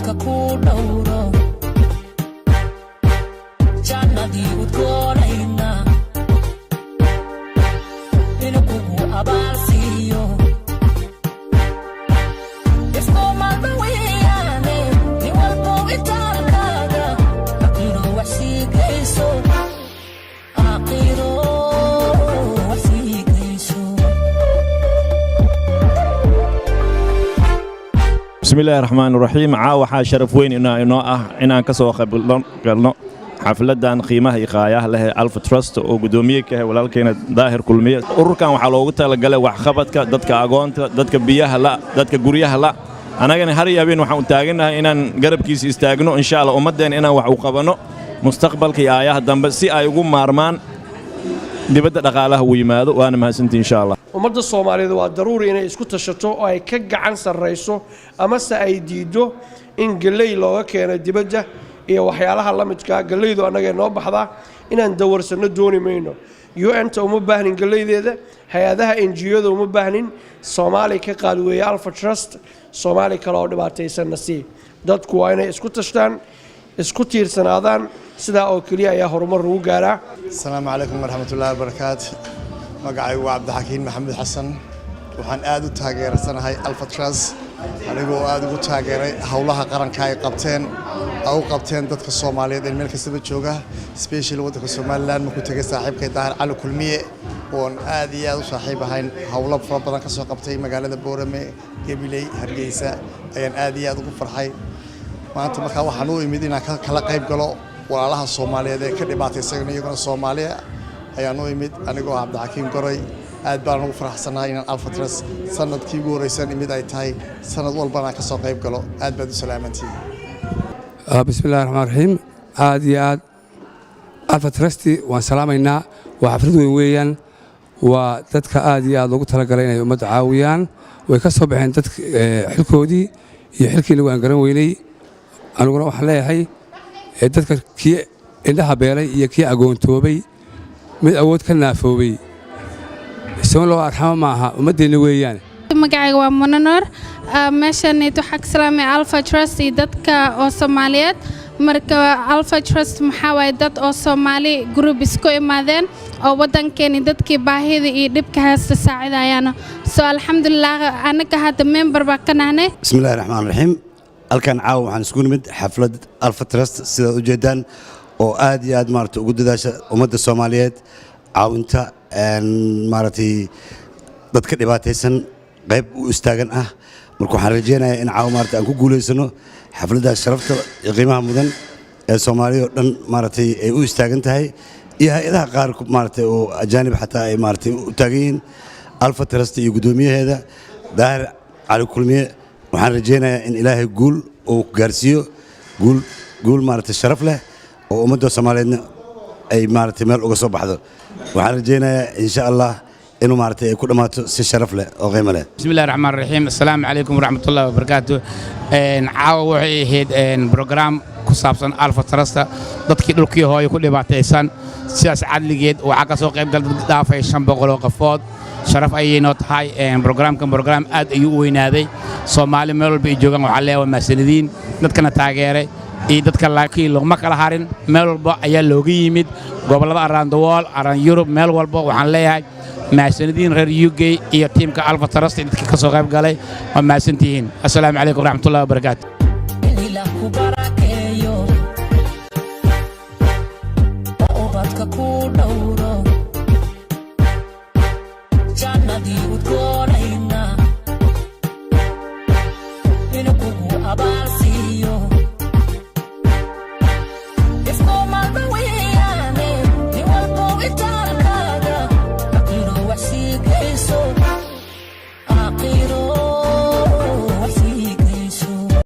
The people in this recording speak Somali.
ubadka ku dhowro jannadii udgoonayna inuu kugu abaarsiiyo iskuumalba weeyaane nin walbo itaalkaaga aakhiro wax sii geyso aakhiro wax sii geyso. بسم الله الرحمن الرحيم waxaa sharaf weyn inoo ah inaan ka soo qaybgalno xafladan qiimaha iyo qaayaha leh Alpha Trust oo gudoomiye ka ah walaalkeena Daahir Kulmiye. Ururkan waxaa loogu talagalay wax qabadka dadka agoonta, dadka biyaha la, dadka guryaha la. anagana har iyo habeen waxaan u taaganahay inaan garabkiisa istaagno insha Allah ummadeena inaan wax u qabano mustaqbalka iyo aayaha dambe si ay ugu maarmaan dibadda dhaqaalaha u yimaado. waana mahadsantii insha Allah. ummadda Soomaaliyeed waa daruuri inay isku tashato oo ay ka gacan sarreyso ama se ay diido in galay looga keeno dibadda iyo waxyaalaha la midka galaydu anaga noo baxda inaan dawarsano dooni mayno. UN-ta uma baahnin galaydeeda, hay'adaha NGO-da uma baahnin. Soomaali ka qaad weeye Alpha Trust, Soomaali kale oo dhibaataysan nasiib. dadku waa inay isku tashtaan, isku tiirsanaadaan, sidaa oo kaliya ayaa horumar ugu gaaraa. Assalaamu calaykum waraxmatullaahi wabarakaatuh. magacaygu waa Cabdixakiin Maxamed Xasan. waxaan aad u taageersanahay Alpha Trust anigoo aad ugu taageeray hawlaha qaranka ay qabteen dadka Soomaaliyeed ee meel kasta jooga, especially waddanka Soomaaliland markuu tagay saaxiibkay Daahir Cali Kulmiye oo aad iyo aad u saaxiib ahayn hawlo fara badan ka soo qabtay magaalada Boorame, Gabiley, Hargeysa ayaan aad iyo aad ugu farxay. maanta markaa waxaan u imid inaan kala qayb galo walaalaha Soomaaliyeed ee ka dhibaataysan iyaguna Soomaaliya ayaan u imid anigoo Cabdixakiin Goray. aad baan ugu faraxsanahay inaan Alpha Trust sanadkii ugu horreysay imid ay tahay sanad walbana ka soo qayb galo. aad baad u salaamantiin. bismillaahi raxmaani raxiim. aad iyo aad Alpha Trust waan salaamaynaa. waa xaflad weyn weeyaan. waa dadka aad iyo aad loogu talagalay inay ummadda caawiyaan. way ka soo baxeen dadka xilkoodii iyo xilkii lagu garan weynay. aniguna waxaan leeyahay dadka kii indhaha beelay iyo kii agoontoobay mid awood ka naafoobay isagoo loo arxamo maaha ummaddeena weeyaan. magacayga waa Munanor. meeshaanaydu waxaa ka salaamay Alpha Trust iyo dadka oo Soomaaliyeed. marka Alpha Trust maxaa waaye dad oo Soomaali group isku imaadeen oo waddankeena dadkii baahida iyo dhibka haysta saacidayaan. alxamdulillah anaga hadda member baa ka nahnay. bismillaahi raxmaani raxiim. halkan caawa waxaan isku nimid xaflad Alpha Trust sida u jeedaan oo aad iyo aad maaragtay ugu dadaasha ummadda Soomaaliyeed caawinta maaragtay dadka dhibaataysan qayb u istaagan ah. marka waxaan rajeynayaa in caawa maaragtay aan ku guulaysano xafladdaas sharafta iyo qiimaha mudan ee Soomaaliya oo dhan maaragtay ay u istaagan tahay iyo hay'adaha qaar maaragtay oo ajaanib xataa ay maaragtay u taagan yihiin. Alpha Trust iyo gudoomiyaheeda Daahir Cali Kulmiye waxaan rajeynayaa in Ilaahay guul uu gaarsiiyo guul maaragtay sharaf leh oo ummadda Soomaaliyeedna ay maaragtay meel uga soo baxdo. waxaan rajeynayaa insha Allah inuu maaragtay ay ku dhamaato si sharaf leh oo qiimo leh. bismillaahi raxmaani raxiim. assalaamu calaykum waraxmatullaahi wabarakaatuh. caawa waxay ahayd program ku saabsan Alpha Trust dadkii dhulkii hooyo ku dhibaataysan sidaas cadligeed waxaa ka soo qayb galay dad dhaafay 500 oo qofood. sharaf ayay noo tahay programkan program aad ayuu u weynaaday. Soomaali meel walba ay joogaan waxaa leeyahay maasanidiin dadkana taageeray iyo dadka laakiin laguma kala harin meel walba ayaa looga yimid gobollada around the world around Europe meel walba waxaan leeyahay maasanidiin reer UK iyo tiimka Alpha Trust dadka ka soo qayb galay waa maasantihiin. assalaamu calaykum waraxmatullaahi wabarakaatuh. jannadii udgoonayna inuu kugu abaarsiiyo